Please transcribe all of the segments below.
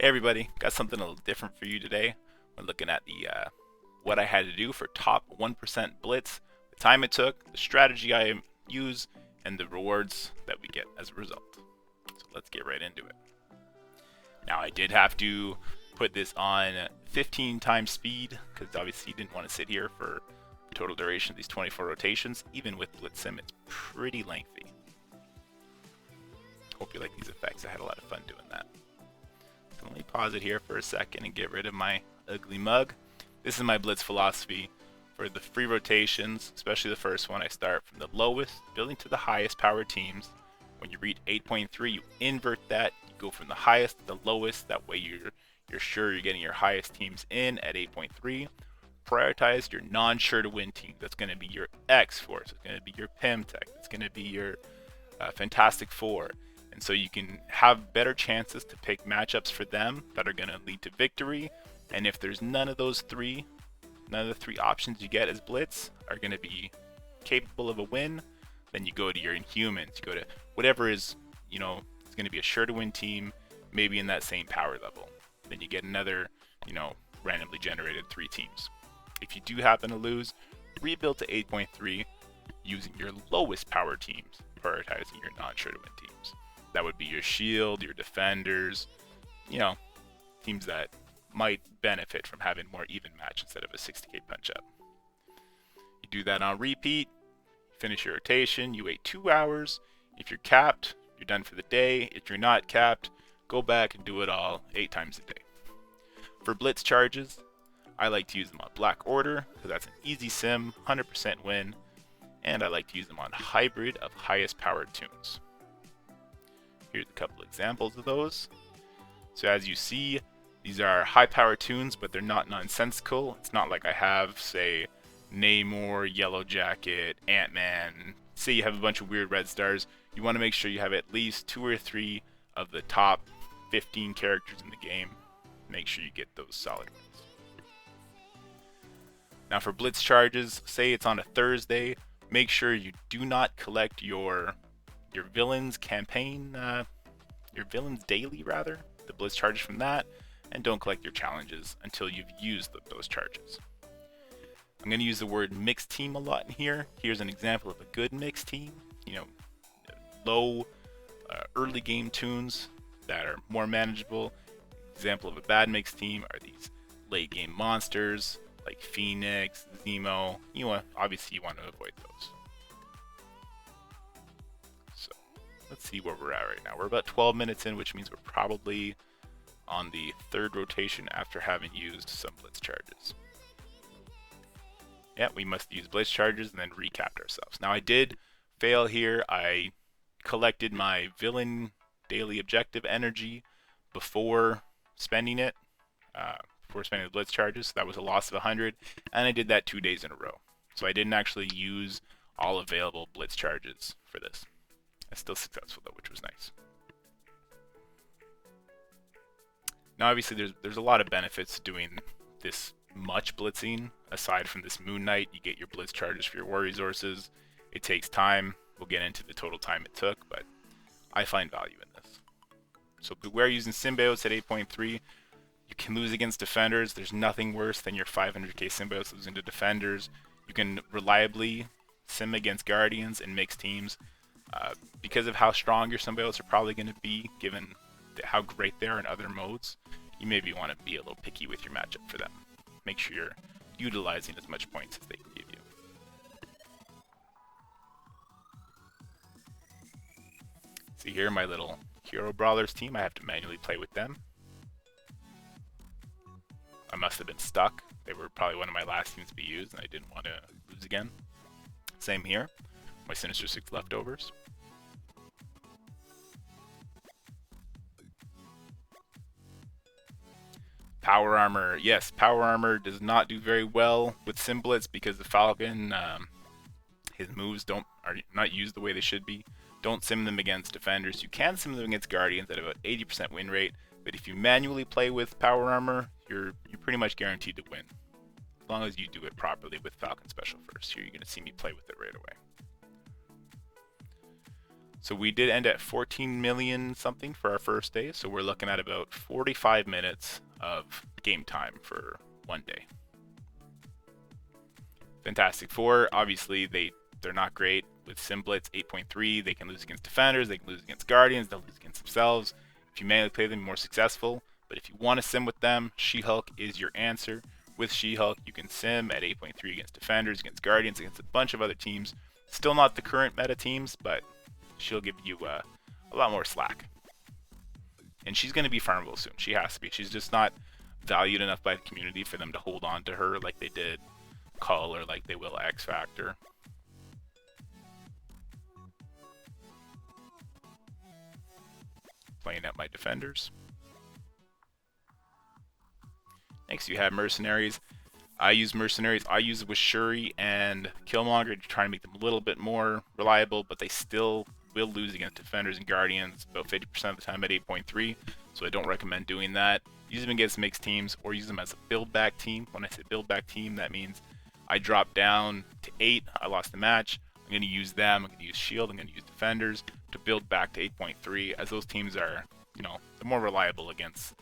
Hey everybody, got something a little different for you today. We're looking at the what I had to do for top 1% blitz, the time it took, the strategy I use, and the rewards that we get as a result. So let's get right into it. Now I did have to put this on 15 times speed because obviously you didn't want to sit here for the total duration of these 24 rotations. Even with Blitz Sim, it's pretty lengthy. Hope you like these effects. I had a lot of fun doing that. So let me pause it here for a second and get rid of my ugly mug. This is my Blitz Philosophy. For the free rotations, especially the first one, I start from the lowest, building to the highest power teams. When you reach 8.3, you invert that. You go from the highest to the lowest. That way you're sure you're getting your highest teams in at 8.3. Prioritize your non-sure to win team. That's going to be your X-Force. It's going to be your Pimtech. It's going to be your Fantastic Four. And so you can have better chances to pick matchups for them that are going to lead to victory. And if there's none of the three options you get as Blitz are going to be capable of a win, then you go to your Inhumans. You go to whatever is, it's going to be a sure to win team, maybe in that same power level. Then you get another, randomly generated 3 teams. If you do happen to lose, rebuild to 8.3 using your lowest power teams, prioritizing your non-sure to win teams. That would be your shield, your defenders, teams that might benefit from having more even match instead of a 60k punch up. You do that on repeat, finish your rotation, you wait 2 hours. If you're capped, you're done for the day. If you're not capped, go back and do it all 8 times a day. For Blitz Charges, I like to use them on Black Order because that's an easy sim, 100% win, and I like to use them on hybrid of highest powered tunes. Here's a couple examples of those. So as you see, these are high power tunes, but they're not nonsensical. It's not like I have, say, Namor, Yellow Jacket, Ant-Man. Say you have a bunch of weird red stars. You want to make sure you have at least 2 or 3 of the top 15 characters in the game. Make sure you get those solid wins. Now for Blitz Charges, say it's on a Thursday, make sure you do not collect your villains campaign, your villains daily rather, the Blitz Charges from that, and don't collect your challenges until you've used those charges. I'm going to use the word mixed team a lot in here. Here's an example of a good mixed team. Low early game tunes that are more manageable. Example of a bad mixed team are these late game monsters like Phoenix, Zemo. Obviously you want to avoid those. So let's see where we're at right now. We're about 12 minutes in, which means we're probably on the 3rd rotation after having used some Blitz Charges. Yeah, we must use Blitz Charges and then recapped ourselves. Now I did fail here. I collected my villain daily objective energy before spending it, before spending the Blitz Charges. So that was a loss of 100, and I did that 2 days in a row. So I didn't actually use all available Blitz Charges for this. I'm still successful though, which was nice. Now obviously there's a lot of benefits to doing this much blitzing. Aside from this Moon Knight, you get your Blitz Charges for your war resources. It takes time. We'll get into the total time it took, but I find value in this. So beware using symbiotes at 8.3. You can lose against defenders. There's nothing worse than your 500k symbiotes losing to defenders. You can reliably sim against guardians and mixed teams. Because of how strong your symbiotes are probably going to be, given how great they are in other modes, you maybe want to be a little picky with your matchup for them. Make sure you're utilizing as much points as they can give you. See here, my little Hero Brawlers team, I have to manually play with them. I must have been stuck. They were probably one of my last teams to be used, and I didn't want to lose again. Same here, my Sinister Six leftovers. Power Armor, yes, Power Armor does not do very well with Simblitz because the Falcon, his moves are not used the way they should be. Don't sim them against defenders. You can sim them against guardians at about 80% win rate, but if you manually play with Power Armor, you're pretty much guaranteed to win. As long as you do it properly with Falcon Special first. Here you're going to see me play with it right away. So we did end at 14 million something for our first day, so we're looking at about 45 minutes of game time for one day. Fantastic Four, obviously they're not great with Sim Blitz 8.3. They can lose against defenders, they can lose against guardians, they'll lose against themselves. If you manually play them, you're more successful. But if you want to sim with them, She-Hulk is your answer. With She-Hulk, you can sim at 8.3 against defenders, against guardians, against a bunch of other teams. Still not the current meta teams, but she'll give you a lot more slack. And she's going to be farmable soon. She has to be. She's just not valued enough by the community for them to hold on to her like they did Cull or like they will X Factor. Playing out my defenders. Next you have Mercenaries. I use Mercenaries. I use it with Shuri and Killmonger to try to make them a little bit more reliable, but they still will lose against defenders and guardians about 50% of the time at 8.3, so I don't recommend doing that. Use them against mixed teams or use them as a build back team. When I say build back team, that means I drop down to 8, I lost the match, I'm going to use them, I'm going to use shield, I'm going to use defenders to build back to 8.3, as those teams are, they're more reliable against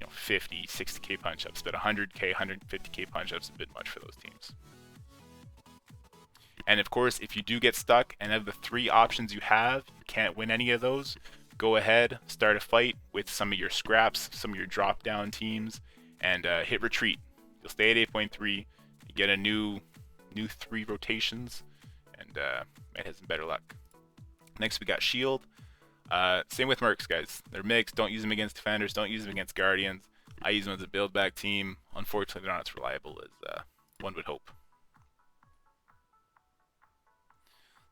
50, 60k punch-ups, but 100k, 150k punch-ups is a bit much for those teams. And of course, if you do get stuck and of the 3 options you have, you can't win any of those, go ahead, start a fight with some of your scraps, some of your drop-down teams, and hit retreat. You'll stay at 8.3, you get a new 3 rotations, and might have some better luck. Next we got shield. Same with Mercs, guys. They're mixed. Don't use them against defenders. Don't use them against guardians. I use them as a build-back team. Unfortunately, they're not as reliable as one would hope.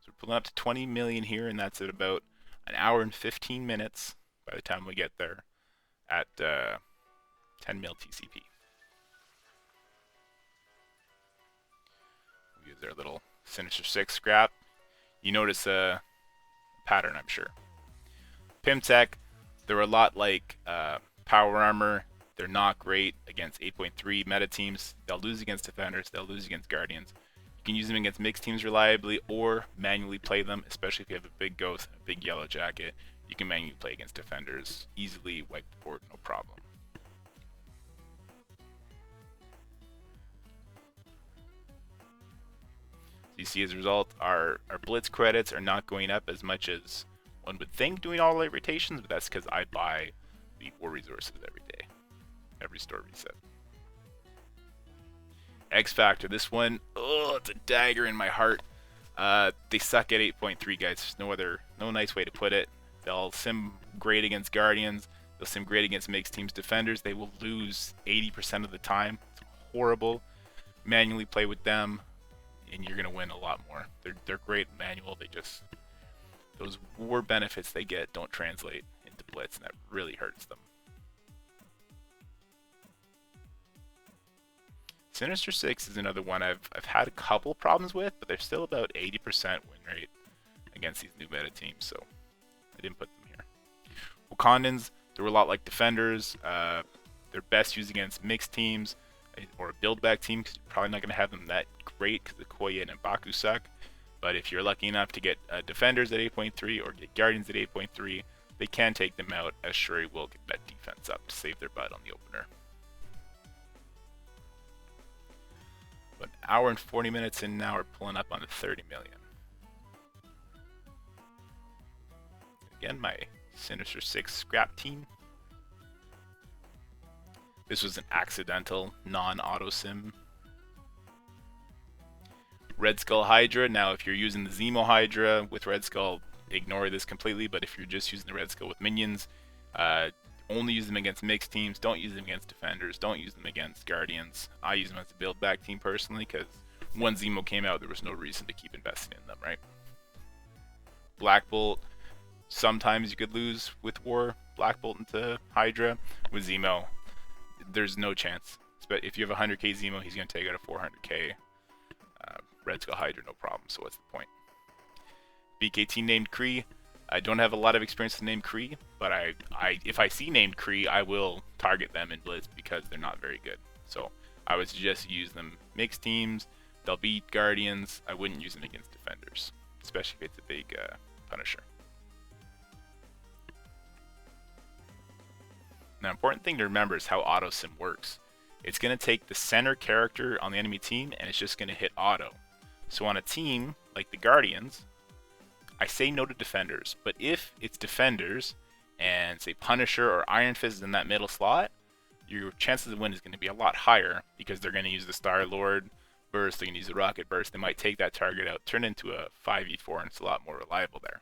So we're pulling up to 20 million here, and that's at about an hour and 15 minutes by the time we get there at 10 mil TCP. We use their little Sinister Six scrap. You notice a pattern, I'm sure. Pimtech, they're a lot like Power Armor. They're not great against 8.3 meta teams. They'll lose against defenders. They'll lose against guardians. You can use them against mixed teams reliably or manually play them, especially if you have a big ghost, a big yellow jacket. You can manually play against defenders, easily wipe the board, no problem. So you see as a result, our Blitz credits are not going up as much as one would think doing all light rotations, but that's because I buy the war resources every day. Every store reset. X Factor, this one, it's a dagger in my heart. They suck at 8.3, guys. There's no nice way to put it. They'll sim great against guardians. They'll sim great against mixed teams defenders. They will lose 80% of the time. It's horrible. Manually play with them, and you're gonna win a lot more. They're great manual. Those war benefits they get don't translate into Blitz, and that really hurts them. Sinister Six is another one I've had a couple problems with, but they're still about 80% win rate against these new meta teams, so I didn't put them here. Wakandans, they're a lot like defenders. They're best used against mixed teams or a build-back team, because you're probably not going to have them that great because the Koya and Mbaku suck. But if you're lucky enough to get defenders at 8.3 or get guardians at 8.3, they can take them out, as Shuri will get that defense up to save their butt on the opener. But an hour and 40 minutes in now, we're pulling up on the 30 million. Again, my Sinister Six scrap team. This was an accidental, non-auto sim. Red Skull Hydra. Now, if you're using the Zemo Hydra with Red Skull, ignore this completely. But if you're just using the Red Skull with minions, only use them against mixed teams. Don't use them against defenders. Don't use them against guardians. I use them as a build-back team personally, because when Zemo came out, there was no reason to keep investing in them, right? Black Bolt. Sometimes you could lose with War. Black Bolt into Hydra. With Zemo, there's no chance. But if you have 100k Zemo, he's going to take out a 400k Red Skull Hydra, no problem. So what's the point? BKT named Kree. I don't have a lot of experience with named Kree, but if I see named Kree, I will target them in Blitz because they're not very good. So I would suggest you use them mixed teams. They'll beat Guardians. I wouldn't use them against defenders, especially if it's a big Punisher. Now, the important thing to remember is how auto sim works. It's going to take the center character on the enemy team and it's just going to hit auto. So on a team like the Guardians, I say no to defenders, but if it's defenders and say Punisher or Iron Fist is in that middle slot, your chances of win is going to be a lot higher because they're going to use the Star-Lord burst, they're going to use the rocket burst, they might take that target out, turn it into a 5v4, and it's a lot more reliable there.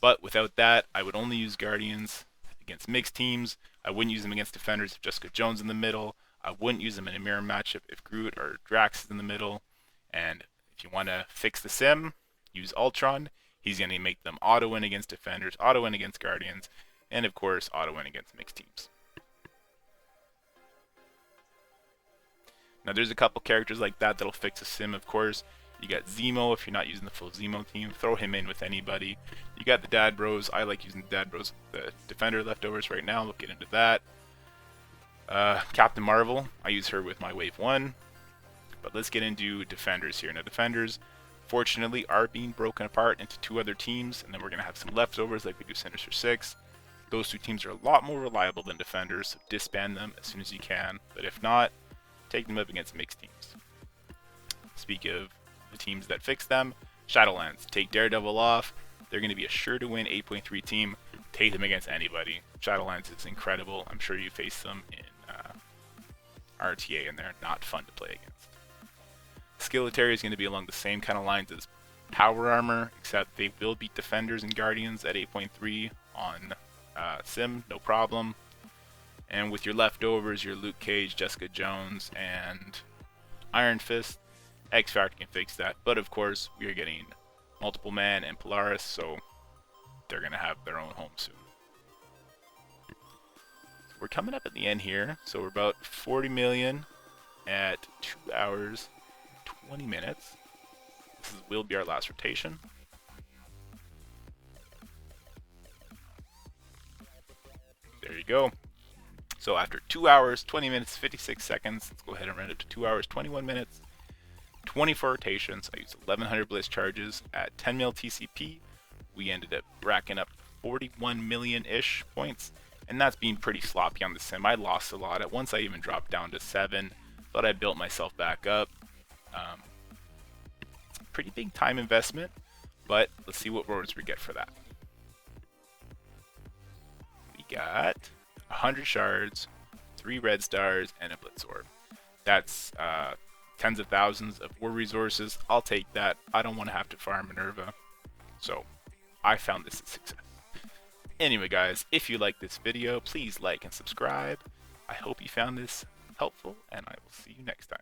But without that, I would only use Guardians against mixed teams. I wouldn't use them against defenders if Jessica Jones in the middle. I wouldn't use them in a mirror matchup if Groot or Drax is in the middle. And if you want to fix the sim, use Ultron. He's going to make them auto win against defenders, auto win against Guardians, and of course auto win against mixed teams. Now there's a couple characters like that that'll fix a sim, of course. You got Zemo if you're not using the full Zemo team. Throw him in with anybody. You got the Dad Bros. I like using the Dad Bros. The Defender leftovers right now. We'll get into that. Captain Marvel. I use her with my Wave 1. But let's get into Defenders here. Now Defenders, fortunately, are being broken apart into 2 other teams. And then we're going to have some leftovers like we do Sinister Six. Those 2 teams are a lot more reliable than Defenders. So disband them as soon as you can. But if not, take them up against mixed teams. Speak of the teams that fix them, Shadowlands. Take Daredevil off. They're going to be a sure to win 8.3 team. Take them against anybody. Shadowlands is incredible. I'm sure you face them in RTA and they're not fun to play against. Skeleton is going to be along the same kind of lines as Power Armor, except they will beat Defenders and Guardians at 8.3 on Sim, no problem. And with your leftovers, your Luke Cage, Jessica Jones, and Iron Fist, X Factor can fix that. But of course, we are getting Multiple Man and Polaris, so they're going to have their own home soon. We're coming up at the end here, so we're about 40 million at 2 hours, 20 minutes. Will be our last rotation. There you go. So after 2 hours, 20 minutes, 56 seconds, let's go ahead and run it to 2 hours, 21 minutes, 24 rotations. I used 1100 Blitz Charges at 10 mil TCP. We ended up racking up 41 million-ish points, and that's being pretty sloppy on the sim. I lost a lot. At once I even dropped down to 7, but I built myself back up. Pretty big time investment, but let's see what rewards we get for that. We got 100 shards, 3 red stars, and a Blitz orb. That's tens of thousands of war resources. I'll take that. I don't want to have to farm Minn-Erva, so I found this a success. Anyway guys, if you like this video, please like and subscribe. I hope you found this helpful, and I will see you next time.